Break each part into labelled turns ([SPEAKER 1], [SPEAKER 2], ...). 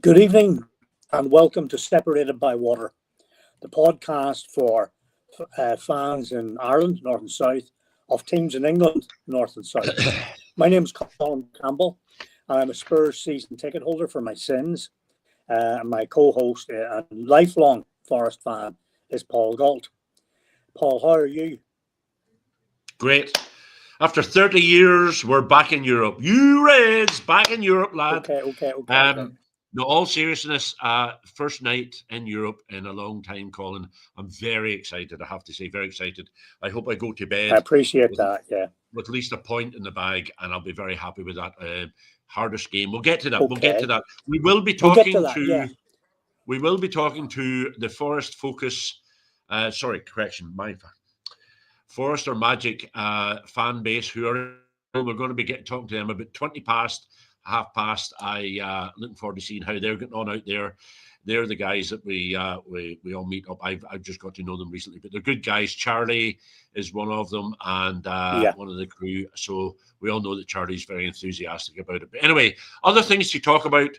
[SPEAKER 1] Good evening and welcome to Separated by Water, the podcast for fans in Ireland, North and South, of teams in England, North and South. My name is Colin Campbell and I'm a Spurs season ticket holder for my sins. And my co-host and lifelong Forest fan is Paul Galt. Paul, how are you?
[SPEAKER 2] Great. After 30 years, we're back in Europe. You Reds, back in Europe, lad.
[SPEAKER 1] Okay.
[SPEAKER 2] No, all seriousness, first night in Europe in a long time, Colin. I'm very excited, I have to say, very excited. I hope I go to bed.
[SPEAKER 1] I appreciate that, yeah.
[SPEAKER 2] With at least a point in the bag, and I'll be very happy with that. Hardest game. We'll get to that.
[SPEAKER 1] Okay.
[SPEAKER 2] We'll get to that. We will be talking
[SPEAKER 1] yeah.
[SPEAKER 2] We will be talking to the Forest Focus. Forest or Magic fan base who are. We're going to be talking to them about 20 past, half past. Looking forward to seeing how they're getting on out there. They're the guys that we all meet up. I've just got to know them recently, but they're good guys. Charlie is one of them, and one of the crew. So we all know that Charlie's very enthusiastic about it. But anyway, other things to talk about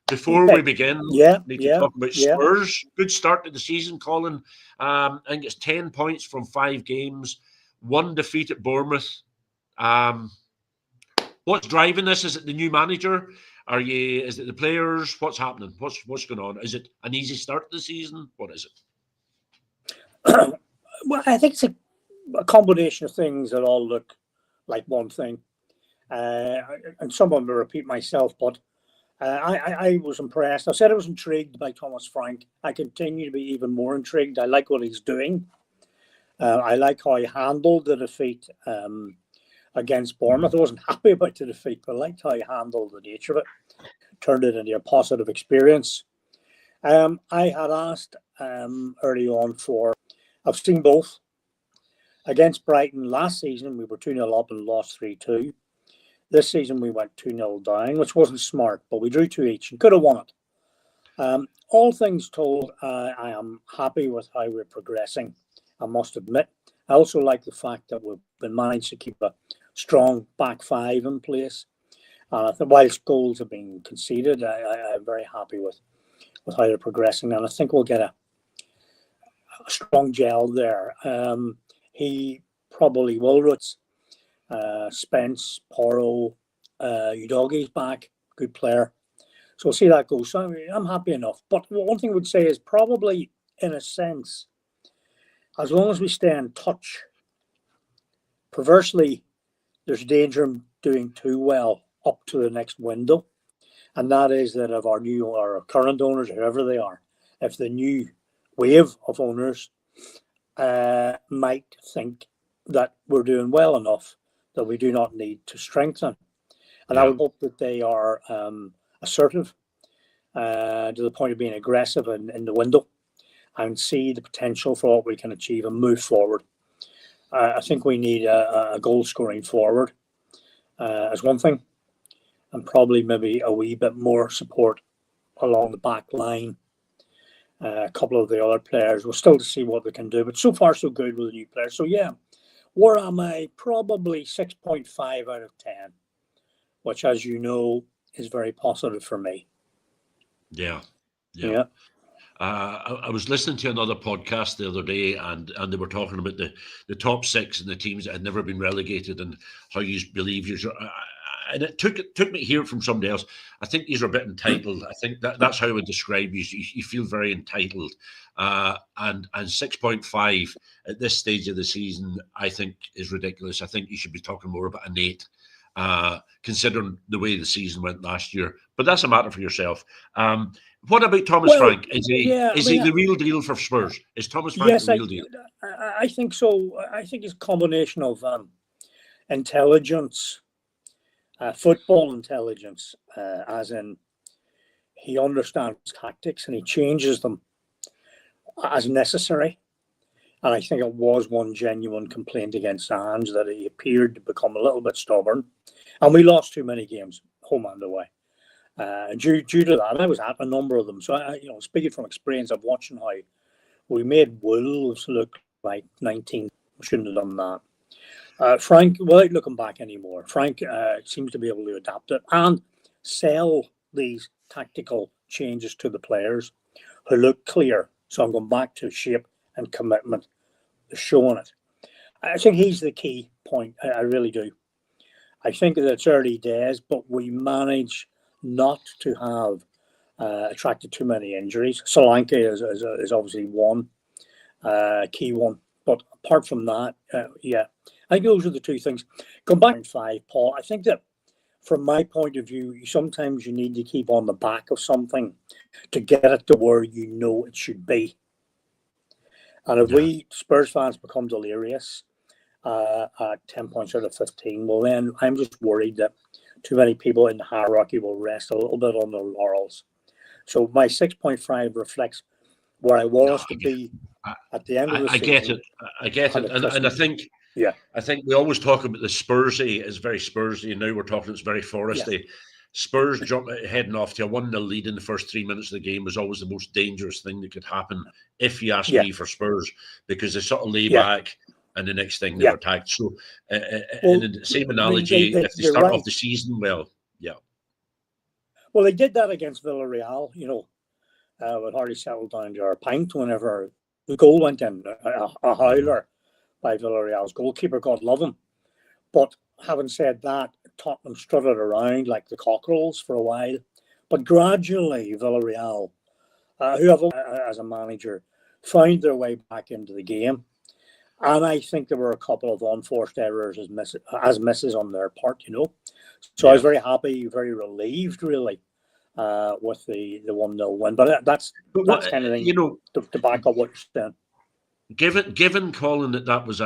[SPEAKER 2] before we begin. Need to talk about Spurs. Good start to the season, Colin. I think it's 10 points from 5 games, 1 defeat at Bournemouth. What's driving this? Is it the new manager? Is it the players? What's happening? What's going on? Is it an easy start to the season? What is
[SPEAKER 1] it? Well, I think it's a combination of things that all look like one thing. And some of them will repeat myself, but I was impressed. I said I was intrigued by Thomas Frank. I continue to be even more intrigued. I like what he's doing. I like how he handled the defeat against Bournemouth. I wasn't happy about the defeat, but I liked how he handled the nature of it. Turned it into a positive experience. I had asked early on I've seen both. Against Brighton last season, we were 2-0 up and lost 3-2. This season, we went 2-0 down, which wasn't smart, but we drew 2 each and could have won it. All things told, I am happy with how we're progressing, I must admit. I also like the fact that we've been managed to keep a strong back five in place. Whilst goals have been conceded, I'm very happy with how they're progressing, and I think we'll get a strong gel there. He probably will. Spence, Porro, Udogi's back, good player. So we'll see how that goes. So I'm happy enough. But one thing I would say is probably, in a sense, as long as we stay in touch, perversely, there's danger in doing too well up to the next window. And that is that if our current owners, whoever they are, if the new wave of owners might think that we're doing well enough that we do not need to strengthen. And I would hope that they are assertive to the point of being aggressive in the window and see the potential for what we can achieve and move forward. I think we need a goal scoring forward as one thing, and probably maybe a wee bit more support along the back line. A couple of the other players, we're still to see what they can do, but so far so good with the new players. So yeah, where am I? Probably 6.5 out of 10, which, as you know, is very positive for me.
[SPEAKER 2] Yeah. I was listening to another podcast the other day, and they were talking about the top 6 and the teams that had never been relegated and how you believe you're. And it took me to hear it from somebody else. I think these are a bit entitled. I think that's how I would describe you. You feel very entitled. And 6.5 at this stage of the season, I think, is ridiculous. I think you should be talking more about an 8, considering the way the season went last year. But that's a matter for yourself. What about Thomas Frank? Is he the real deal for Spurs? Is Thomas Frank the real deal?
[SPEAKER 1] I think so. I think it's a combination of intelligence, football intelligence, as in he understands tactics and he changes them as necessary. And I think it was one genuine complaint against Ange that he appeared to become a little bit stubborn. And we lost too many games, home and away. Due to that, I was at a number of them. So, speaking from experience of watching how we made Wolves look like 19. We shouldn't have done that. Frank, without looking back anymore, Frank seems to be able to adapt it and sell these tactical changes to the players who look clear. So I'm going back to shape and commitment, showing it. I think he's the key point. I really do. I think that it's early days, but we manage not to have attracted too many injuries. Solanke is obviously one key one. But apart from that, yeah, I think those are the two things. Come back to 5, Paul. I think that from my point of view, sometimes you need to keep on the back of something to get it to where you know it should be. And if we Spurs fans become delirious at 10 points out of 15, well, then I'm just worried that too many people in the hierarchy will rest a little bit on their laurels. So my 6.5 reflects where I want us to be at the end of the season.
[SPEAKER 2] I get it. And I think,
[SPEAKER 1] yeah,
[SPEAKER 2] I think we always talk about the Spursy is very Spursy, and now we're talking it's very Foresty. Yeah. Spurs heading off to a 1-0 lead in the first 3 minutes of the game was always the most dangerous thing that could happen, if you ask me, for Spurs, because they sort of lay back and the next thing they're attacked. So, in the same analogy, if they start off the season well,
[SPEAKER 1] Well, they did that against Villarreal, with hardly settled down to our pint whenever the goal went in, a howler by Villarreal's goalkeeper, God love him. But having said that, Tottenham strutted around like the cockerels for a while. But gradually, Villarreal, who have as a manager, found their way back into the game. And I think there were a couple of unforced errors as misses on their part, So I was very happy, very relieved, really, with the 1-0 win. But that's kind of thing, to back up what you're
[SPEAKER 2] saying. Given Colin, that was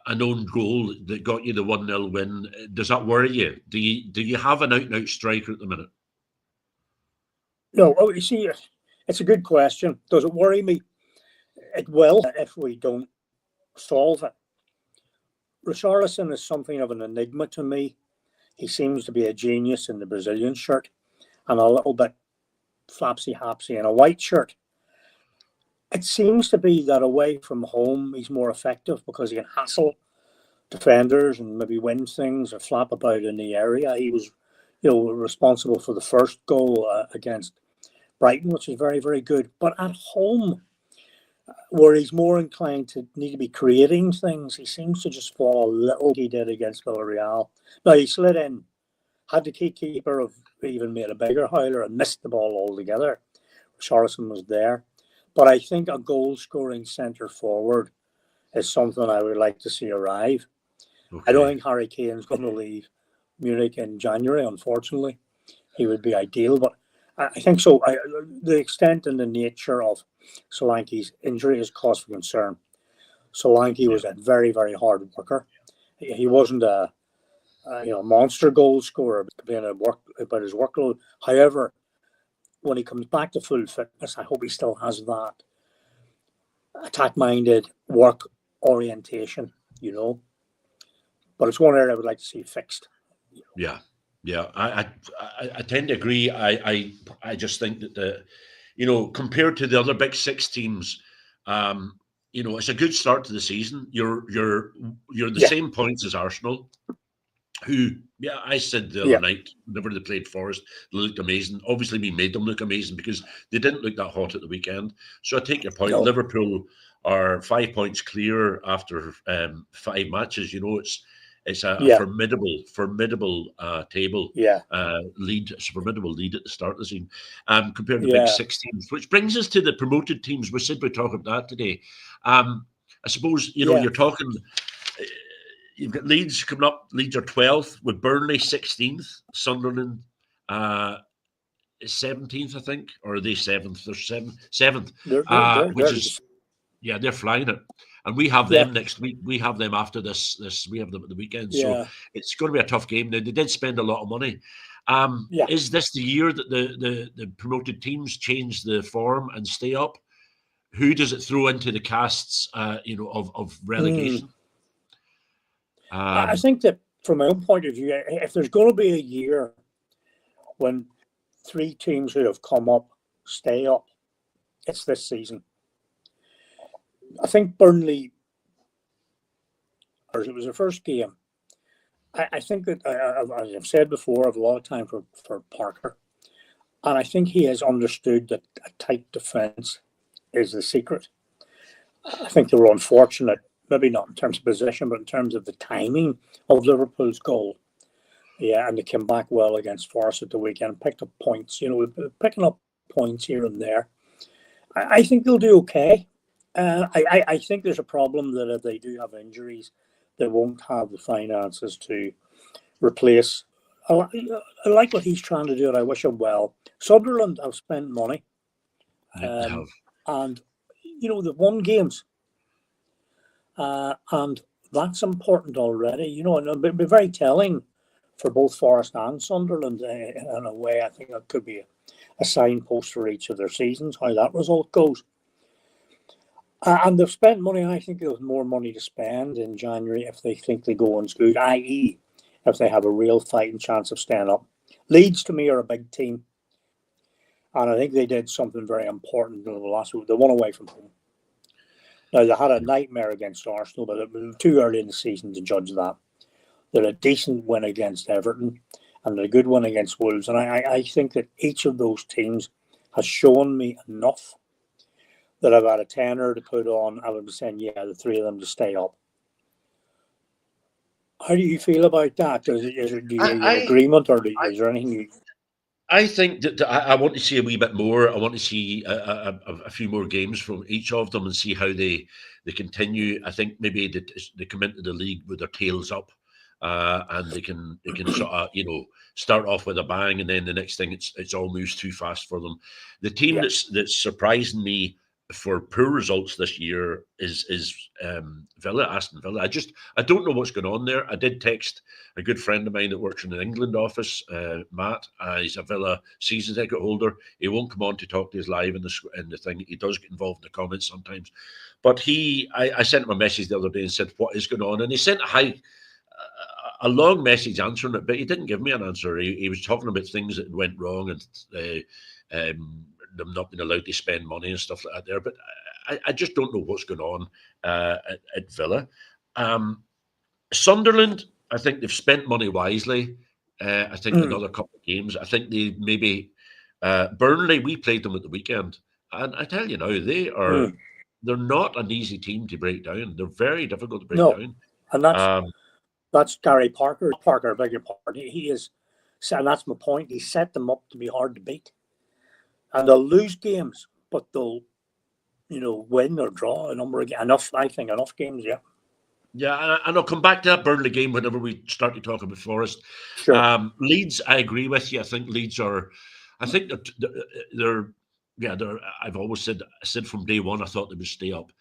[SPEAKER 2] an own goal that got you the 1-0 win, does that worry you? Do you have an out-and-out striker at the minute?
[SPEAKER 1] No. Oh, you see, it's a good question. Does it worry me? It will if we don't solve it. Richarlison is something of an enigma to me. He seems to be a genius in the Brazilian shirt and a little bit flapsy-hapsy in a white shirt. It seems to be that away from home, he's more effective because he can hassle defenders and maybe win things or flap about in the area. He was, responsible for the first goal against Brighton, which is very, very good. But at home, where he's more inclined to need to be creating things, he seems to just fall a little. He did against Villarreal. Now, he slid in, had the keeper have even made a bigger howler and missed the ball altogether. Richarlison was there. But I think a goal-scoring centre forward is something I would like to see arrive. Okay. I don't think Harry Kane's going to leave Munich in January, unfortunately. He would be ideal, but I think so. The extent and the nature of Solanke's injury is cause for concern. Solanke was a very, very hard worker. He wasn't a monster goal scorer, about his workload. However, when he comes back to full fitness, I hope he still has that attack-minded work orientation, But it's one area I would like to see fixed.
[SPEAKER 2] Yeah. I tend to agree. I just think that compared to the other big 6 teams, it's a good start to the season. You're the same points as Arsenal, who, I said the other night, whenever they played Forest, they looked amazing. Obviously, we made them look amazing because they didn't look that hot at the weekend. So I take your point. No. Liverpool are 5 points clear after 5 matches. It's a formidable table lead. It's a formidable lead at the start of the season compared to the big 6 teams, which brings us to the promoted teams. We said we'd talk about that today. I suppose, you're talking... You've got Leeds coming up. Leeds are 12th with Burnley 16th. Sunderland 17th, I think. Or are they 7th? They're 7th. Which is, they're flying it. And we have them next week. We have them after this. We have them at the weekend. So it's going to be a tough game. Now, they did spend a lot of money. Is this the year that the promoted teams change the form and stay up? Who does it throw into the casts, of relegation?
[SPEAKER 1] I think that from my own point of view, if there's going to be a year when 3 teams who have come up stay up, it's this season. I think Burnley, it was their first game. I think that, as I've said before, I have a lot of time for Parker. And I think he has understood that a tight defence is the secret. I think they were unfortunate, maybe not in terms of position, but in terms of the timing of Liverpool's goal. Yeah, and they came back well against Forest at the weekend, picked up points. Picking up points here and there. I think they'll do okay. I think there's a problem that if they do have injuries, they won't have the finances to replace. I like what he's trying to do, and I wish him well. Sunderland have spent money,
[SPEAKER 2] They have.
[SPEAKER 1] and they've won games, and that's important already. And it'll be very telling for both Forest and Sunderland in a way. I think that could be a signpost for each of their seasons, how that result goes. And they've spent money. I think there's more money to spend in January if they think they go on good, i.e., if they have a real fighting chance of staying up. Leeds, to me, are a big team. And I think they did something very important in the last week. They won away from home. Now, they had a nightmare against Arsenal, but it was too early in the season to judge that. They had a decent win against Everton and a good one against Wolves. And I think that each of those teams has shown me enough that I've had a tenner to put on. I would be saying, yeah, the three of them to stay up. How do you feel about that? Do you have agreement, or is there anything you...
[SPEAKER 2] I think that I want to see a wee bit more. I want to see a few more games from each of them and see how they continue. I think maybe they come into the league with their tails up, and they can sort of start off with a bang, and then the next thing it's all moves too fast for them. The team that's surprising me for poor results this year is Aston Villa. I don't know what's going on there. I did text a good friend of mine that works in the England office, Matt. He's a Villa season ticket holder. He won't come on to talk to us live in the thing. He does get involved in the comments sometimes. But I sent him a message the other day and said, what is going on? And he sent a long message answering it, but he didn't give me an answer. He was talking about things that went wrong and them not being allowed to spend money and stuff like that there. But I just don't know what's going on at Villa. Sunderland, I think they've spent money wisely. I think another couple of games. I think they maybe Burnley, we played them at the weekend. And I tell you now, they're not an easy team to break down. They're very difficult to break down.
[SPEAKER 1] And that's Gary Parker. I beg your pardon. He is, and that's my point. He set them up to be hard to beat. And they'll lose games, but they'll, win or draw a number of enough games, yeah.
[SPEAKER 2] Yeah, and I'll come back to that Burnley game whenever we start to talk about Forest.
[SPEAKER 1] Sure.
[SPEAKER 2] Leeds, I agree with you. I think Leeds are, they're I've always said from day one, I thought they would stay up.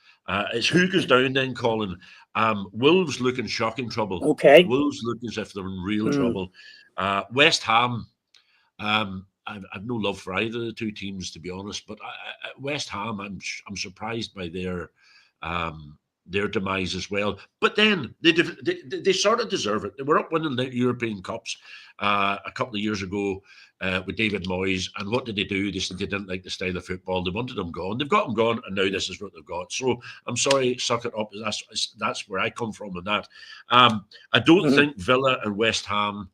[SPEAKER 2] It's who goes down then, Colin. Wolves look in shocking trouble.
[SPEAKER 1] Okay.
[SPEAKER 2] Wolves look as if they're in real trouble. West Ham, I've no love for either of the two teams, to be honest. But West Ham, I'm surprised by their demise as well. But then they sort of deserve it. They were up winning the European Cups a couple of years ago with David Moyes. And what did they do? They said they didn't like the style of football. They wanted them gone. They've got them gone, and now this is what they've got. So I'm sorry, suck it up. That's where I come from on that. I don't think Villa and West Ham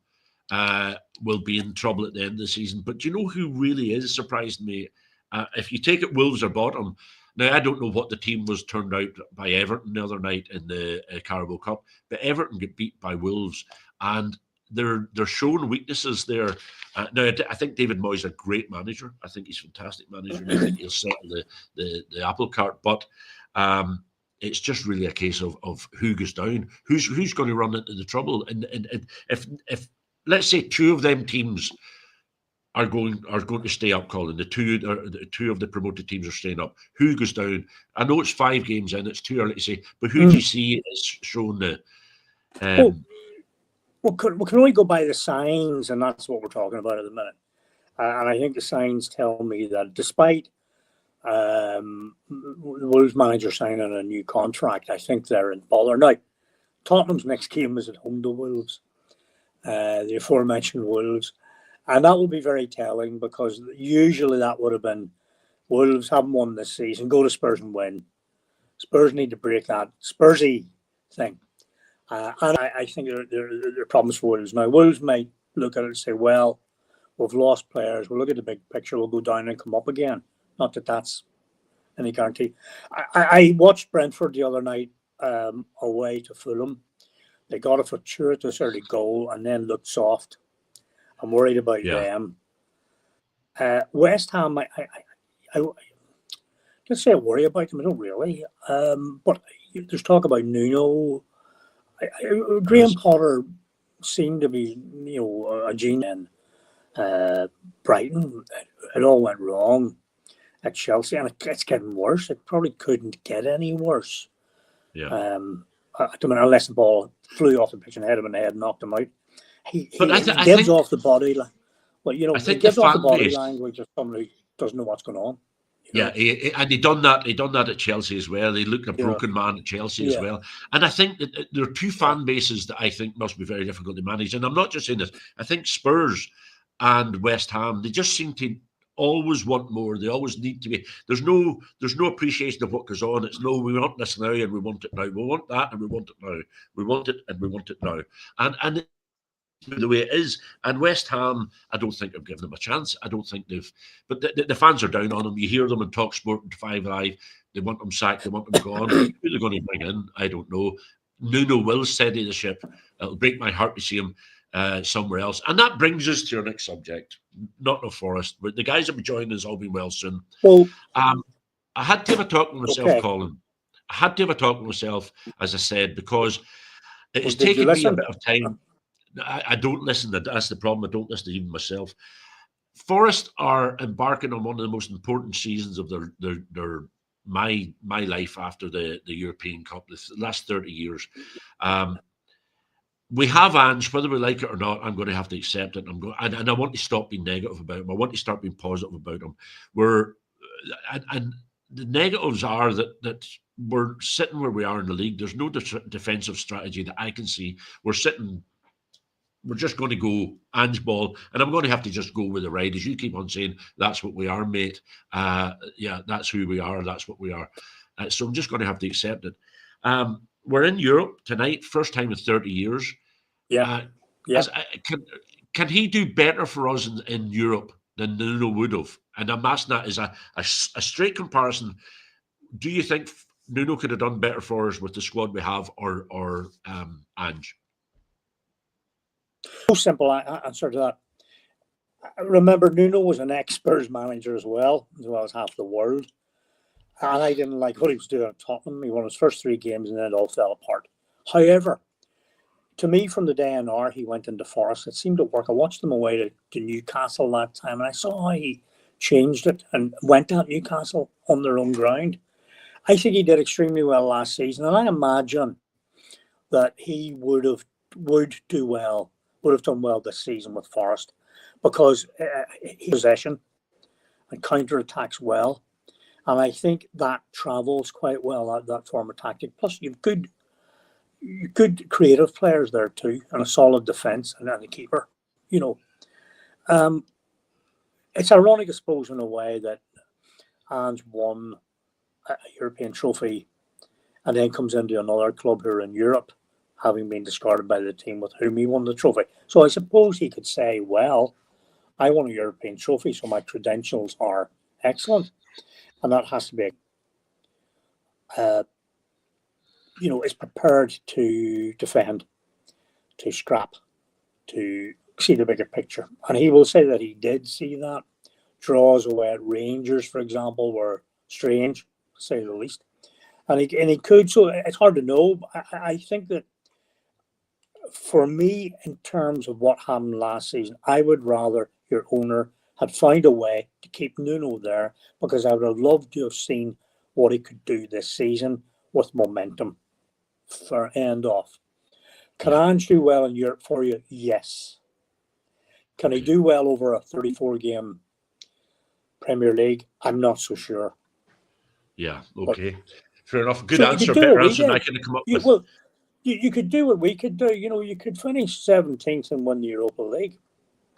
[SPEAKER 2] will be in trouble at the end of the season. But do you know who really is surprising me? If you take it, Wolves are bottom. Now, I don't know what the team was turned out by Everton the other night in the Carabao Cup, but Everton get beat by Wolves, and they're showing weaknesses there. Now, I think David Moyes is a great manager. I think he's a fantastic manager, and I think he'll settle the apple cart. But it's just really a case of who goes down, who's going to run into the trouble, and if let's say two of them teams are going to stay up, Colin. The two of the promoted teams are staying up. Who goes down? I know it's 5 games in. It's too early to say. But who do you see is shown the?
[SPEAKER 1] We can only go by the signs, and that's what we're talking about at the minute. And I think the signs tell me that despite the Wolves manager signing a new contract, I think they're in bother. Now, Tottenham's next game is at home to Wolves. The aforementioned Wolves. And that will be very telling, because usually that would have been Wolves haven't won this season, go to Spurs and win. Spurs need to break that Spursy thing. And I think there are problems for Wolves. Now, Wolves might look at it and say, well, we've lost players. We'll look at the big picture. We'll go down and come up again. Not that that's any guarantee. I watched Brentford the other night away to Fulham. They got a fortuitous early goal and then looked soft. I'm worried about them. West Ham, I can't say I worry about them. I don't really. But there's talk about Nuno. Graham Potter seemed to be, a genius. Brighton, it all went wrong at Chelsea, and it's getting worse. It probably couldn't get any worse.
[SPEAKER 2] Yeah.
[SPEAKER 1] I don't know, unless the ball flew off the pitch and hit him in the head and knocked him out. He gives off the body. He gives off the body language of somebody who doesn't know what's going on.
[SPEAKER 2] Yeah, and he done that. He done that at Chelsea as well. He looked a broken man at Chelsea as well. And I think that there are two fan bases that I think must be very difficult to manage. And I'm not just saying this. I think Spurs and West Ham, they just seem to always want more. They always need to be. There's no appreciation of what goes on. It's no, we want this now and we want it now. We want that and we want it now. We want it and we want it now. And the way it is. And West Ham, I don't think I've given them a chance. I don't think they've. But the fans are down on them. You hear them in TalkSport and 5 Live. They want them sacked. They want them gone. Who they're going to bring in, I don't know. Nuno will steady the ship. It'll break my heart to see him somewhere else. And that brings us to our next subject, Nottingham Forest. But the guys that will be joining us all be well soon.
[SPEAKER 1] Well,
[SPEAKER 2] I had to have a talk with myself, Colin. I had to have a talk with myself, as I said, because it has taken me a bit of time. I don't listen. That's the problem. I don't listen to even myself. Forest are embarking on one of the most important seasons of my life after the European Cup, the last 30 years. We have Ange, whether we like it or not. I'm going to have to accept it. And I want to stop being negative about him. I want to start being positive about him. And the negatives are that we're sitting where we are in the league. There's no defensive strategy that I can see. We're just going to go Ange ball, and I'm going to have to just go with the ride. As you keep on saying, that's what we are, mate. That's who we are. That's what we are. So I'm just going to have to accept it. We're in Europe tonight, first time in 30 years. Can he do better for us in Europe than Nuno would have? And I'm asking that as a straight comparison. Do you think Nuno could have done better for us with the squad we have, or Ange?
[SPEAKER 1] No simple answer to that. Remember, Nuno was an ex-Spurs manager as well as half the world. And I didn't like what he was doing at Tottenham. He won his first 3 games and then it all fell apart. However, to me, from the day on hour he went into Forest, it seemed to work. I watched him away to Newcastle that time, and I saw how he changed it and went at Newcastle on their own ground. I think he did extremely well last season, and I imagine that he would have done well this season with Forest, because he possession and counter-attacks well. And I think that travels quite well, that form of tactic. Plus, you've good creative players there too, and a solid defence and a keeper. It's ironic, I suppose, in a way that Ange won a European trophy and then comes into another club here in Europe, having been discarded by the team with whom he won the trophy. So I suppose he could say, well, I won a European trophy, so my credentials are excellent. And that has to be, is prepared to defend, to scrap, to see the bigger picture. And he will say that he did see that. Draws away at Rangers, for example, were strange, to say the least. And he could, so it's hard to know. I think that for me, in terms of what happened last season, I would rather your owner had found a way to keep Nuno there, because I would have loved to have seen what he could do this season with momentum for end off. Can Ange do well in Europe for you? Yes. Can he do well over a 34-game Premier League? I'm not so sure.
[SPEAKER 2] Yeah, okay. Fair enough. Good answer. Better answer than I could have come up with.
[SPEAKER 1] Well, you could do what we could do. You could finish 17th and win the Europa League.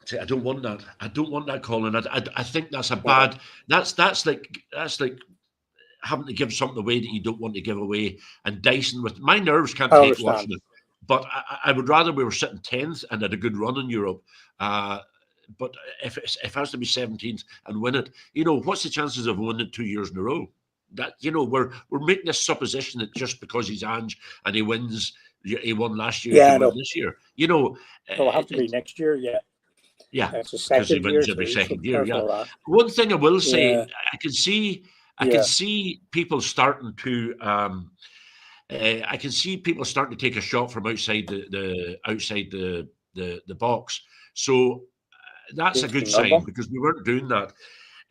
[SPEAKER 2] See, I don't want that. I don't want that, Colin. I think that's a bad. That's like having to give something away that you don't want to give away, and dicing with my nerves can't take watching it. But I would rather we were sitting 10th and had a good run in Europe, But if it has to be 17th and win it, what's the chances of winning it 2 years in a row? That we're making this supposition that just because he's Ange and he wins, he won last year, he can win this year.
[SPEAKER 1] It'll have to be next year.
[SPEAKER 2] Yeah,
[SPEAKER 1] it's a
[SPEAKER 2] because he
[SPEAKER 1] second
[SPEAKER 2] wins
[SPEAKER 1] year,
[SPEAKER 2] every
[SPEAKER 1] so
[SPEAKER 2] second year. Yeah.
[SPEAKER 1] that.
[SPEAKER 2] One thing I will say, I can see people starting to. I can see people starting to take a shot from outside the box. So that's a good sign because we weren't doing that.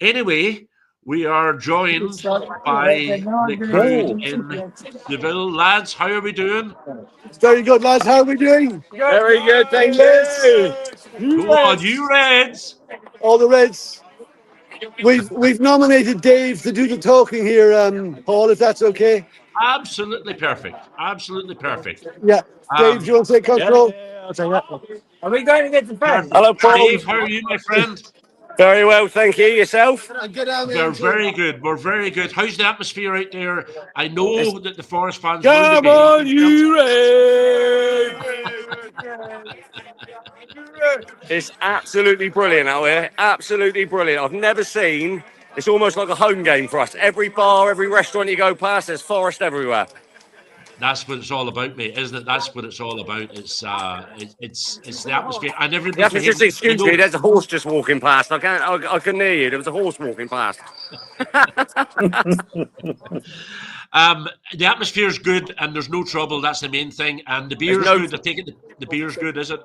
[SPEAKER 2] Anyway, we are joined by the crowd in Seville. Lads, how are we doing?
[SPEAKER 3] Very good, lads. How are we doing?
[SPEAKER 4] Very good, thank you.
[SPEAKER 2] Go on, you Reds.
[SPEAKER 3] All the Reds. We've nominated Dave to do the talking here, Paul, if that's okay.
[SPEAKER 2] Absolutely perfect. Absolutely perfect.
[SPEAKER 3] Yeah. Dave, do you want to take control?
[SPEAKER 4] Yeah, I'll take that. Are we going to get the fans?
[SPEAKER 2] Hello, Paul. Dave, how are you, my friend?
[SPEAKER 4] Very well, thank you. Yourself?
[SPEAKER 2] We're very good. We're very good. How's the atmosphere out there? I know that the Forest fans
[SPEAKER 4] Come on, you Reds! It's absolutely brilliant out here. Absolutely brilliant. I've never seen. It's almost like a home game for us. Every bar, every restaurant you go past, there's Forest everywhere.
[SPEAKER 2] That's what it's all about, mate, isn't it? That's what it's all about. It's the atmosphere, and everybody.
[SPEAKER 4] You have to just excuse me. There's a horse just walking past. I couldn't hear you. There was a horse walking past.
[SPEAKER 2] The atmosphere is good, and there's no trouble. That's the main thing. And the beer's good. I take it the beer's good, is it?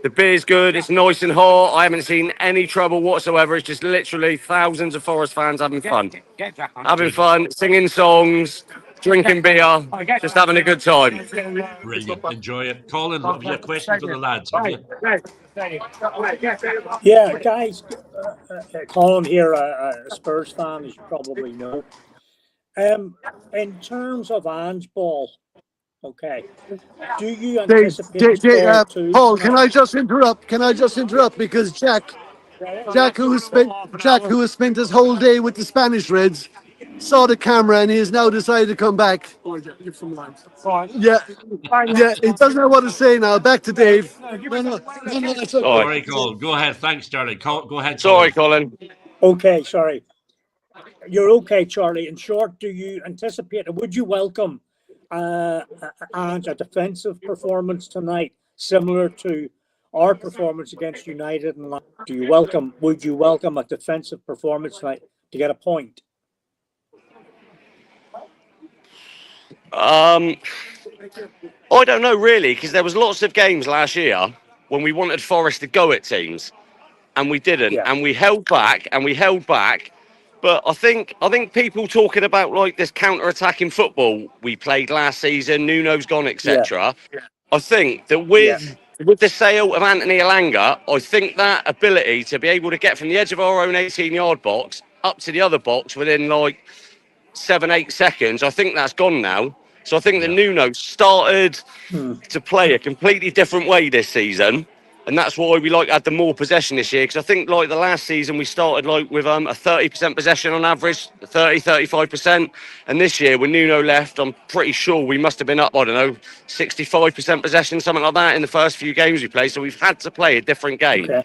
[SPEAKER 4] The beer's good. It's nice and hot. I haven't seen any trouble whatsoever. It's just literally thousands of Forest fans having fun. Having fun, singing songs, drinking beer, just having a good time.
[SPEAKER 2] Brilliant. Enjoy it. Colin, have you a question for the lads? Have you?
[SPEAKER 1] Yeah, guys. Colin here, a Spurs fan, as you probably know. In terms of Ange ball, okay, do you anticipate
[SPEAKER 3] Paul, can I just interrupt? Because Jack, who has spent his whole day with the Spanish Reds, saw the camera and he has now decided to come back. Yeah, he doesn't know what to say now. Back to Dave. No, that's okay.
[SPEAKER 2] Sorry, Colin. Go ahead. Thanks, Charlie. Go ahead.
[SPEAKER 4] Sorry, Colin.
[SPEAKER 1] Okay, sorry. You're okay, Charlie. In short, do you anticipate, would you welcome a defensive performance tonight, similar to our performance against United? And would you welcome a defensive performance tonight to get a point?
[SPEAKER 4] I don't know really, because there was lots of games last year when we wanted Forest to go at teams, and we didn't, and we held back. But I think people talking about like this counter-attacking football we played last season, Nuno's gone, etc. I think that with the sale of Anthony Elanga, I think that ability to be able to get from the edge of our own 18-yard box up to the other box within like 7-8 seconds, I think that's gone now. So I think that Nuno started to play a completely different way this season. And that's why we had the more possession this year. Because I think like the last season we started with a 30% possession on average, 35%. And this year when Nuno left, I'm pretty sure we must have been up, 65% possession, something like that in the first few games we played. So we've had to play a different game. Okay.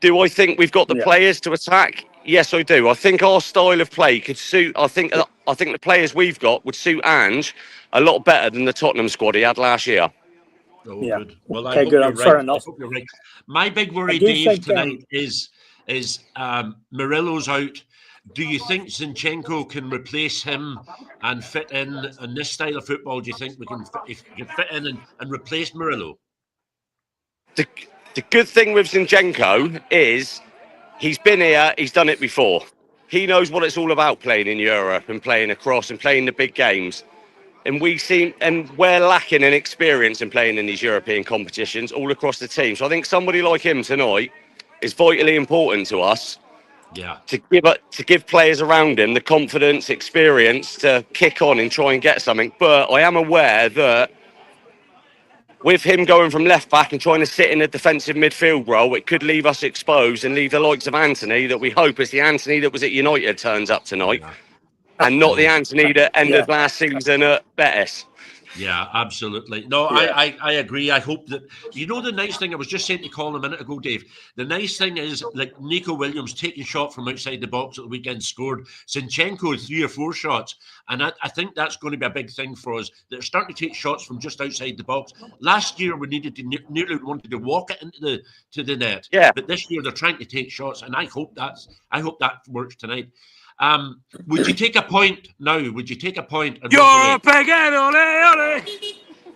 [SPEAKER 4] Do I think we've got the players to attack? Yes, I do. I think our style of play could suit. I think the players we've got would suit Ange a lot better than the Tottenham squad he had last year.
[SPEAKER 2] Oh, good. Well, I hope you're right. Fair enough. I hope you're right. My big worry, Dave, tonight is Murillo's out. Do you think Zinchenko can replace him and fit in this style of football? Do you think we can fit in and replace Murillo?
[SPEAKER 4] The good thing with Zinchenko is he's been here, he's done it before. He knows what it's all about playing in Europe and playing across and playing the big games. And we're lacking in experience in playing in these European competitions all across the team. So I think somebody like him tonight is vitally important to us.
[SPEAKER 2] Yeah.
[SPEAKER 4] To give players around him the confidence, experience to kick on and try and get something. But I am aware that with him going from left back and trying to sit in a defensive midfield role, it could leave us exposed and leave the likes of Anthony, that we hope is the Anthony that was at United, turns up tonight. Yeah. And not the Anthony that ended last season at Betis.
[SPEAKER 2] Yeah, absolutely. No,
[SPEAKER 1] Yeah.
[SPEAKER 2] I agree. I hope that, the nice thing I was just saying to Colin a minute ago, Dave, the nice thing is, like, Nico Williams taking shot from outside the box at the weekend, scored. Zinchenko had 3 or 4 shots. And I think that's going to be a big thing for us. They're starting to take shots from just outside the box. Last year, we needed to nearly wanted to walk it into the net.
[SPEAKER 4] Yeah.
[SPEAKER 2] But this year, they're trying to take shots. And I hope that works tonight. Would you take a point now? Would you take a point? And
[SPEAKER 5] You're a pagan, ole,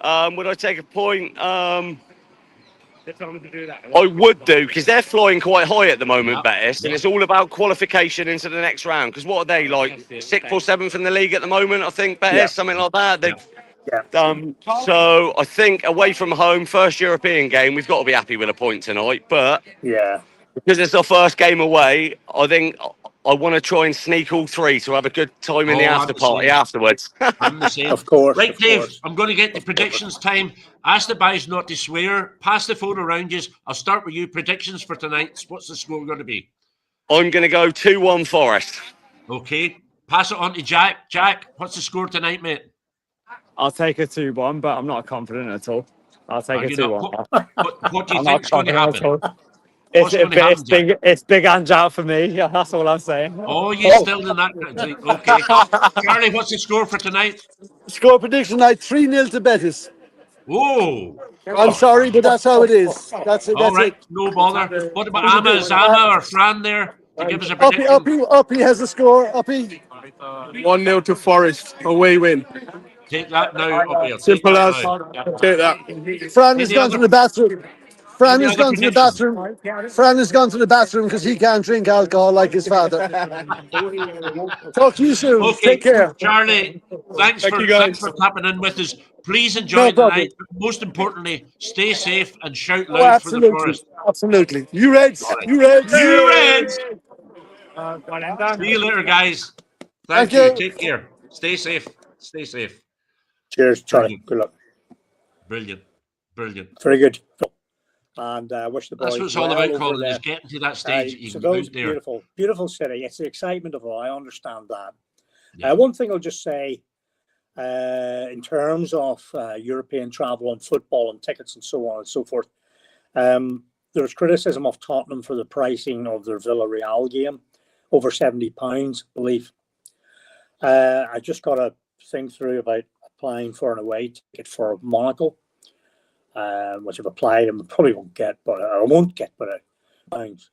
[SPEAKER 5] ole.
[SPEAKER 4] Would I take a point?
[SPEAKER 5] They're trying to do that.
[SPEAKER 4] I would do, because they're flying quite high at the moment,
[SPEAKER 2] Yeah.
[SPEAKER 4] Betis, and
[SPEAKER 2] Yeah.
[SPEAKER 4] it's all about qualification into the next round. Because what are they, like 6th or 7th in the league at the moment? I think Betis,
[SPEAKER 1] Yeah.
[SPEAKER 4] something like that. They've
[SPEAKER 1] Yeah.
[SPEAKER 4] So I think away from home, first European game, we've got to be happy with a point tonight. But
[SPEAKER 1] Yeah.
[SPEAKER 4] because it's our first game away, I think I want to try and sneak all 3 to have a good time in the
[SPEAKER 2] Oh, I'm
[SPEAKER 4] after
[SPEAKER 2] the
[SPEAKER 4] party
[SPEAKER 2] same.
[SPEAKER 4] afterwards.
[SPEAKER 2] I'm the same.
[SPEAKER 1] Of course.
[SPEAKER 2] Right,
[SPEAKER 1] of
[SPEAKER 2] Dave,
[SPEAKER 1] course.
[SPEAKER 2] I'm going to get the predictions time. Ask the guys not to swear. Pass the phone around you. I'll start with you. Predictions for tonight. What's the score going to be?
[SPEAKER 4] I'm going to go 2-1 Forest.
[SPEAKER 2] Okay. Pass it on to Jack. Jack, what's the score tonight, mate?
[SPEAKER 5] I'll take a 2-1, but I'm not confident at all. I'll take
[SPEAKER 2] Are
[SPEAKER 5] a
[SPEAKER 2] you
[SPEAKER 5] 2-1.
[SPEAKER 2] What do you
[SPEAKER 5] I'm
[SPEAKER 2] think
[SPEAKER 5] not
[SPEAKER 2] is going to
[SPEAKER 5] confident at
[SPEAKER 2] happen?
[SPEAKER 5] all.
[SPEAKER 2] What's going to happen, Jack?
[SPEAKER 5] It's big Ange out for me. Yeah, that's all I'm saying.
[SPEAKER 2] Oh, you're still in that. Okay. Charlie, what's the score for tonight?
[SPEAKER 3] Score prediction night 3-0 to Betis.
[SPEAKER 2] Whoa.
[SPEAKER 3] I'm sorry, but that's how it is. That's it.
[SPEAKER 2] All
[SPEAKER 3] That's
[SPEAKER 2] right.
[SPEAKER 3] it.
[SPEAKER 2] No bother. What about
[SPEAKER 3] Who's it
[SPEAKER 2] Amma?
[SPEAKER 3] doing?
[SPEAKER 2] Is Amma or Fran there to give us a
[SPEAKER 3] Uppy,
[SPEAKER 2] prediction?
[SPEAKER 3] Uppy has the score. Uppy.
[SPEAKER 6] 1-0 to Forest, away win.
[SPEAKER 2] Take that now. Okay, I'll take
[SPEAKER 6] Simple
[SPEAKER 2] that
[SPEAKER 6] as.
[SPEAKER 2] now.
[SPEAKER 6] Take that.
[SPEAKER 3] Fran has
[SPEAKER 2] Any
[SPEAKER 3] gone
[SPEAKER 2] other-
[SPEAKER 3] to the bathroom. Fran
[SPEAKER 2] any
[SPEAKER 3] has
[SPEAKER 2] other
[SPEAKER 3] gone to the
[SPEAKER 2] predictions?
[SPEAKER 3] bathroom. Fran has gone to the bathroom because he can't drink alcohol like his father. Talk to you soon.
[SPEAKER 2] Okay,
[SPEAKER 3] Take care.
[SPEAKER 2] Charlie. Thanks
[SPEAKER 6] Thank
[SPEAKER 2] for
[SPEAKER 6] you, guys.
[SPEAKER 2] tapping in with us. Please enjoy
[SPEAKER 3] No
[SPEAKER 2] the
[SPEAKER 3] problem.
[SPEAKER 2] night. But most importantly, stay safe and shout
[SPEAKER 3] Oh,
[SPEAKER 2] loud for the
[SPEAKER 3] absolutely.
[SPEAKER 2] Forest.
[SPEAKER 3] Absolutely. You Reds.
[SPEAKER 2] All right.
[SPEAKER 3] You Reds.
[SPEAKER 2] You Reds.
[SPEAKER 5] Well,
[SPEAKER 2] See you later, guys.
[SPEAKER 3] Thank
[SPEAKER 2] Thank you.
[SPEAKER 3] you.
[SPEAKER 2] Take care. Stay safe. Stay safe.
[SPEAKER 1] Cheers, Charlie.
[SPEAKER 2] Brilliant.
[SPEAKER 1] Good luck.
[SPEAKER 2] Brilliant. Brilliant.
[SPEAKER 1] Very good. And wish the boys
[SPEAKER 2] That's what it's all
[SPEAKER 1] well
[SPEAKER 2] about,
[SPEAKER 1] over
[SPEAKER 2] Colin,
[SPEAKER 1] there.
[SPEAKER 2] is getting to that stage that you can
[SPEAKER 1] Seville's
[SPEAKER 2] out there.
[SPEAKER 1] beautiful, beautiful city. It's the excitement of it all. I understand that.
[SPEAKER 2] Yeah.
[SPEAKER 1] One thing I'll just say, in terms of European travel and football and tickets and so on and so forth, there's criticism of Tottenham for the pricing of their Villarreal game, over £70, I believe. I just got a thing through about applying for an away ticket for Monaco, which I've applied and probably won't get, but I won't get, but £1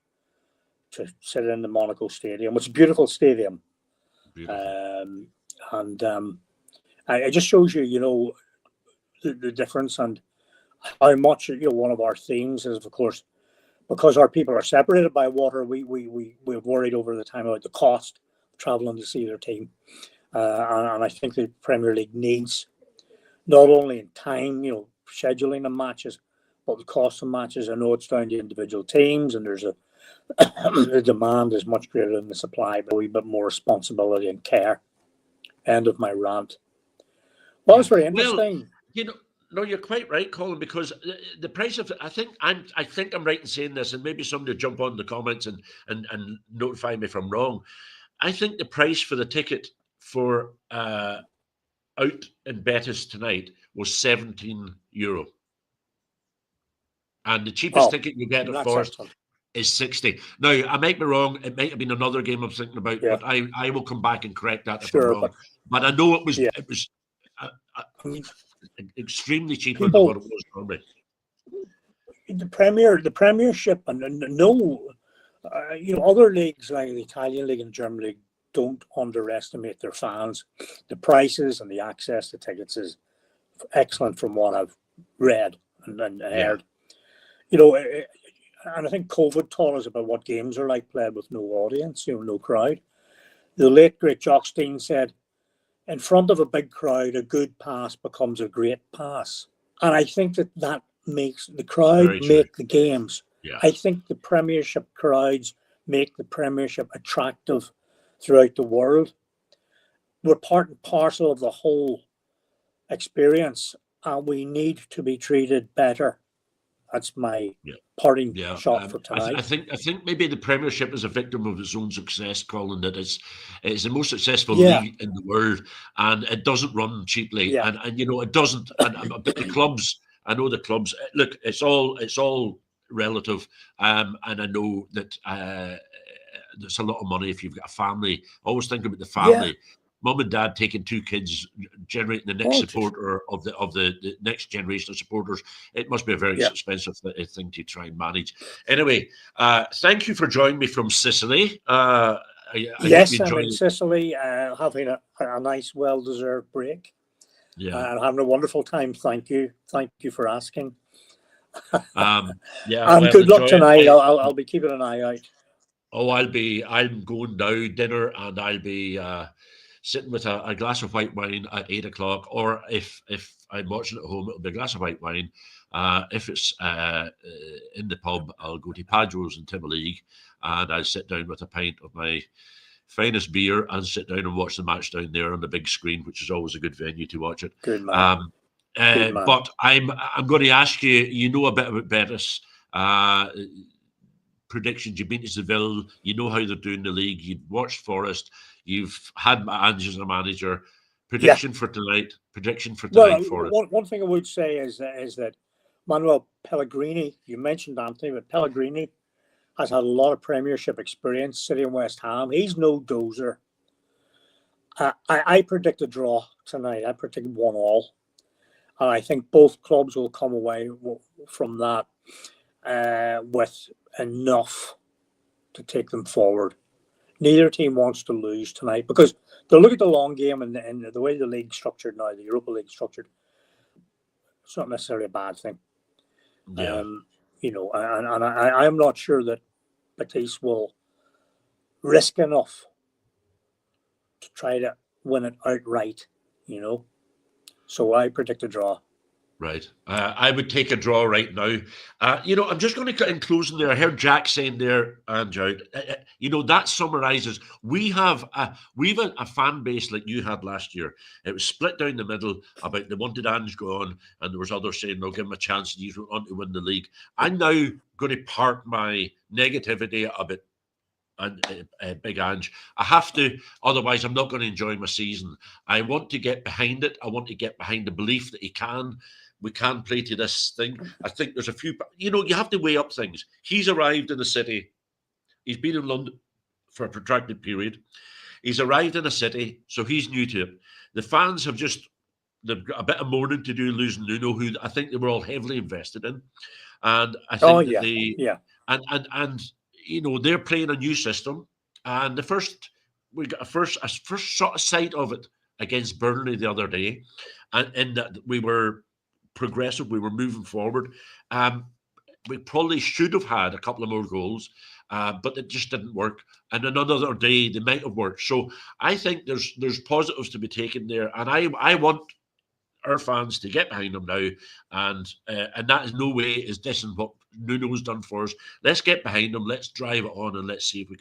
[SPEAKER 1] to sit in the Monaco Stadium, which is a beautiful stadium.
[SPEAKER 2] Beautiful.
[SPEAKER 1] It just shows you, the difference and how much, one of our themes is, of course, because our people are separated by water, we've worried over the time about the cost of traveling to see their team. And I think the Premier League needs, not only in time, scheduling the matches, but the cost of matches. I know it's down to individual teams, and there's the demand is much greater than the supply, but a wee bit more responsibility and care. End of my rant. Well, it's very interesting.
[SPEAKER 2] No, you're quite right, Colin, because the price of I think I'm right in saying this, and maybe somebody will jump on in the comments and notify me if I'm wrong. I think the price for the ticket for out in Betis tonight was €17, and the cheapest ticket you get at Forest is 60. Now, I might be wrong. It might have been another game I'm thinking about, but I will come back and correct that if I'm wrong. But I know it was extremely cheaper than what it was normally.
[SPEAKER 1] The Premiership and other leagues like the Italian League and German League don't underestimate their fans. The prices and the access to tickets is excellent from what I've read and heard. And I think COVID taught us about what games are like played with no audience, no crowd. The late great Jock Stein said, in front of a big crowd, a good pass becomes a great pass. And I think that makes the crowd make the games.
[SPEAKER 2] Yeah.
[SPEAKER 1] I think the Premiership crowds make the Premiership attractive throughout the world. We're part and parcel of the whole experience, and we need to be treated better That's my
[SPEAKER 2] Yeah.
[SPEAKER 1] parting
[SPEAKER 2] Yeah,
[SPEAKER 1] shot for tonight.
[SPEAKER 2] I think maybe the Premiership is a victim of its own success, Colin. That it's the most successful league in the world, and it doesn't run cheaply,
[SPEAKER 1] Yeah.
[SPEAKER 2] and it doesn't. But the clubs, I know the clubs. Look, it's all relative, and I know that there's a lot of money if you've got a family. Always think about the family. Mum and dad taking two kids, generating the next supporter of the next generation of supporters. It must be a very expensive thing to try and manage. Anyway, thank you for joining me from Sicily. I
[SPEAKER 1] yes, I'm in Sicily, having a nice, well-deserved break.
[SPEAKER 2] Yeah,
[SPEAKER 1] and having a wonderful time. Thank you for asking.
[SPEAKER 2] Yeah,
[SPEAKER 1] and good luck tonight. I'll be keeping an eye out.
[SPEAKER 2] Oh, I'm going now dinner, and I'll be sitting with a glass of white wine at 8 o'clock. Or if I'm watching at home, it'll be a glass of white wine. If it's in the pub, I'll go to Padro's in Timoleague, and I'll sit down with a pint of my finest beer and sit down and watch the match down there on the big screen, which is always a good venue to watch it.
[SPEAKER 1] Good man. Good man.
[SPEAKER 2] But I'm going to ask you. You know a bit about Betis. Predictions. You've been to Seville. You know how they're doing the league. You've watched Forest. You've had Ange as a manager. Prediction for tonight. Prediction for tonight. Forest.
[SPEAKER 1] One thing I would say is that Manuel Pellegrini. You mentioned Anthony, but Pellegrini has had a lot of Premiership experience sitting in West Ham. He's no dozer. I predict a draw tonight. I predict 1-1, and I think both clubs will come away from that with enough to take them forward. Neither team wants to lose tonight because they look at the long game and the way the league's structured now, the Europa League structured. It's not necessarily a bad thing.
[SPEAKER 2] Yeah.
[SPEAKER 1] And I'm not sure that Betis will risk enough to try to win it outright. So I predict a draw.
[SPEAKER 2] Right. I would take a draw right now. I'm just going to in closing there. I heard Jack saying there, and that summarises. We have a fan base like you had last year. It was split down the middle about they wanted Ange gone, and there was others saying they'll give him a chance and he's on to win the league. I'm now going to park my negativity about Big Ange. I have to, otherwise I'm not going to enjoy my season. I want to get behind it. I want to get behind the belief that we can play to this thing. I think there's a few, you have to weigh up things. He's arrived in the city. He's been in London for a protracted period. He's arrived in a city, so he's new to it. The fans have they've got a bit of mourning to do losing Nuno, who I think they were all heavily invested in. And I think they're playing a new system. And we got a first sort of sight of it against Burnley the other day, and in that we were progressive, we were moving forward. We probably should have had a couple of more goals, but it just didn't work. And another day they might have worked. So I think there's positives to be taken there, and I want our fans to get behind them now, and that is no way is dissing what Nuno's done for us. Let's get behind them, let's drive it on, and let's see if we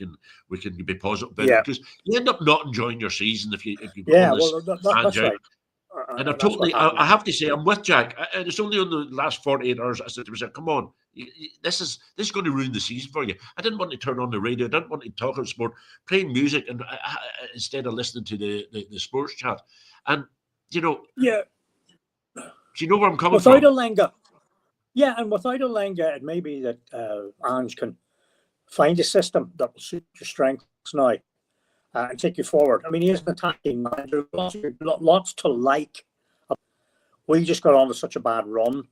[SPEAKER 2] can be positive about it, because you end up not enjoying your season if you
[SPEAKER 1] that's right.
[SPEAKER 2] And I have to say, I'm with Jack. And it's only on the last 48 hours I said to myself, come on, this is going to ruin the season for you. I didn't want to turn on the radio. I didn't want to talk about sport, playing music, and instead of listening to the sports chat. And do you know where I'm coming from?
[SPEAKER 1] Without Alenga, and without Alenga, it may be that Ange can find a system that will suit your strengths now and take you forward. I mean, he is an attacking manager. Lots to like. We just got on to such a bad run,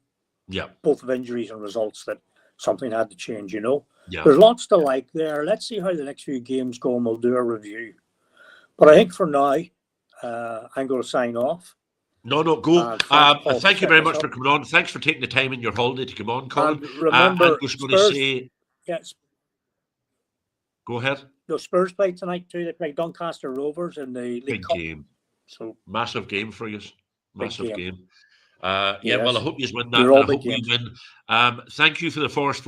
[SPEAKER 1] both of injuries and results, that something had to change. There's lots to like there. Let's see how the next few games go, and we'll do a review. But I think for now, I'm going to sign off.
[SPEAKER 2] No, go. Thank you very much for coming on. Thanks for taking the time in your holiday to come on, Colin.
[SPEAKER 1] And remember,
[SPEAKER 2] I was going to say...
[SPEAKER 1] Yes.
[SPEAKER 2] Go ahead.
[SPEAKER 1] The Spurs play tonight too. They play Doncaster Rovers in the League Cup.
[SPEAKER 2] Game.
[SPEAKER 1] So
[SPEAKER 2] massive game for you. Massive game. Well, I hope you win that.
[SPEAKER 1] You're all
[SPEAKER 2] I hope
[SPEAKER 1] big
[SPEAKER 2] we win. Thank you for the Forest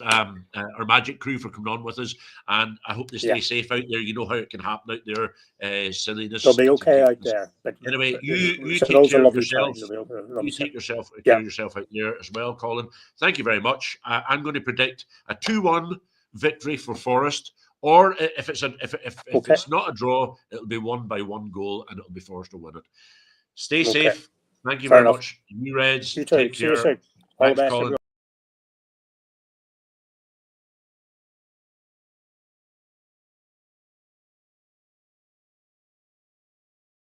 [SPEAKER 2] our Magic crew for coming on with us, and I hope they stay safe out there. You know how it can happen out there. Silliness.
[SPEAKER 1] They'll be okay out there. But
[SPEAKER 2] Anyway, you
[SPEAKER 1] so
[SPEAKER 2] take
[SPEAKER 1] those are
[SPEAKER 2] care of
[SPEAKER 1] lovely
[SPEAKER 2] yourself.
[SPEAKER 1] times. They'll be okay.
[SPEAKER 2] You take care of yourself out there as well, Colin. Thank you very much. I'm going to predict a 2-1 victory for Forest. Or if it's it's not a draw, it'll be won by 1 goal, and it'll be Forest to win it. Stay safe. Thank you very much. You Reds,
[SPEAKER 1] You too.
[SPEAKER 2] take
[SPEAKER 1] See you
[SPEAKER 2] care.
[SPEAKER 1] soon. All the
[SPEAKER 2] Thanks,
[SPEAKER 1] best,
[SPEAKER 2] Colin.
[SPEAKER 1] everyone.